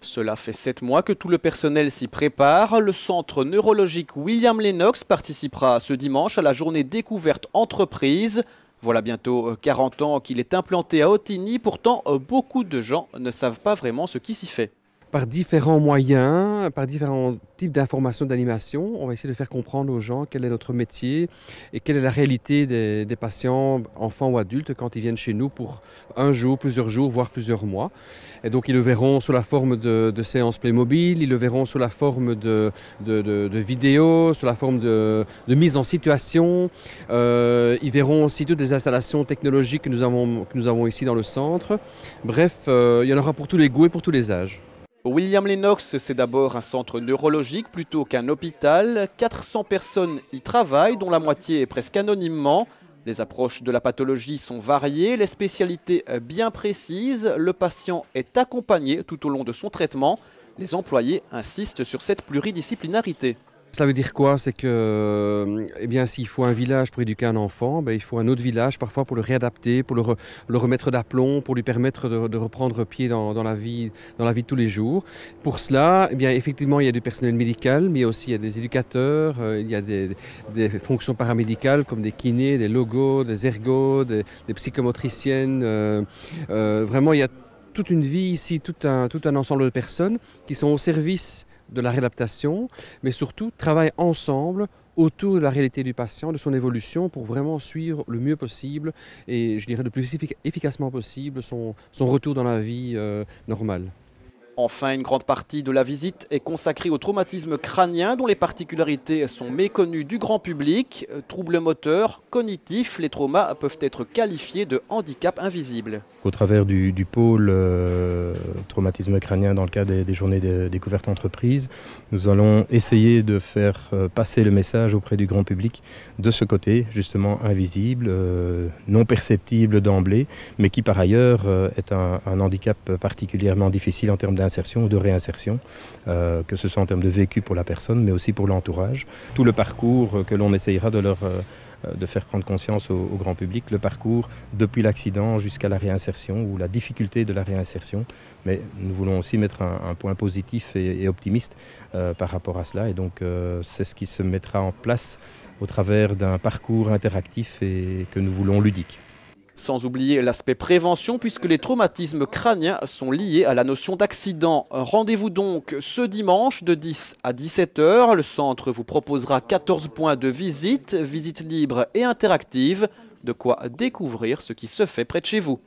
Cela fait 7 mois que tout le personnel s'y prépare. Le centre neurologique William Lennox participera ce dimanche à la journée découverte entreprise. Voilà bientôt 40 ans qu'il est implanté à Ottignies. Pourtant, beaucoup de gens ne savent pas vraiment ce qui s'y fait. Par différents moyens, par différents types d'informations, d'animation, on va essayer de faire comprendre aux gens quel est notre métier et quelle est la réalité des patients, enfants ou adultes, quand ils viennent chez nous pour un jour, plusieurs jours, voire plusieurs mois. Et donc ils le verront sous la forme de séances Playmobil, ils le verront sous la forme de vidéos, sous la forme de mise en situation. Ils verront aussi toutes les installations technologiques que nous avons ici dans le centre. Bref, il y en aura pour tous les goûts et pour tous les âges. William Lennox, c'est d'abord un centre neurologique plutôt qu'un hôpital. 400 personnes y travaillent, dont la moitié presque anonymement. Les approches de la pathologie sont variées, les spécialités bien précises. Le patient est accompagné tout au long de son traitement. Les employés insistent sur cette pluridisciplinarité. Ça veut dire quoi? C'est que s'il faut un village pour éduquer un enfant, il faut un autre village parfois pour le réadapter, pour le remettre d'aplomb, pour lui permettre de reprendre pied dans la vie de tous les jours. Pour cela, effectivement, il y a du personnel médical, mais aussi il y a des éducateurs, il y a des fonctions paramédicales comme des kinés, des logos, des ergots, des psychomotriciennes. Vraiment, il y a toute une vie ici, tout un ensemble de personnes qui sont au service de la réadaptation, mais surtout travaillent ensemble autour de la réalité du patient, de son évolution, pour vraiment suivre le mieux possible et je dirais le plus efficacement possible son retour dans la vie normale. Enfin, une grande partie de la visite est consacrée au traumatisme crânien dont les particularités sont méconnues du grand public. Troubles moteurs, cognitifs, les traumas peuvent être qualifiés de handicap invisible. Au travers du pôle traumatisme crânien dans le cadre des journées de découverte entreprise, nous allons essayer de faire passer le message auprès du grand public de ce côté justement invisible, non perceptible d'emblée, mais qui par ailleurs est un handicap particulièrement difficile en termes d'insertion ou de réinsertion, que ce soit en termes de vécu pour la personne, mais aussi pour l'entourage. Tout le parcours que l'on essayera de faire prendre conscience au grand public, le parcours depuis l'accident jusqu'à la réinsertion ou la difficulté de la réinsertion. Mais nous voulons aussi mettre un point positif et optimiste par rapport à cela. Et donc c'est ce qui se mettra en place au travers d'un parcours interactif et que nous voulons ludique. Sans oublier l'aspect prévention puisque les traumatismes crâniens sont liés à la notion d'accident. Rendez-vous donc ce dimanche de 10 à 17 h. Le centre vous proposera 14 points de visite libre et interactive. De quoi découvrir ce qui se fait près de chez vous.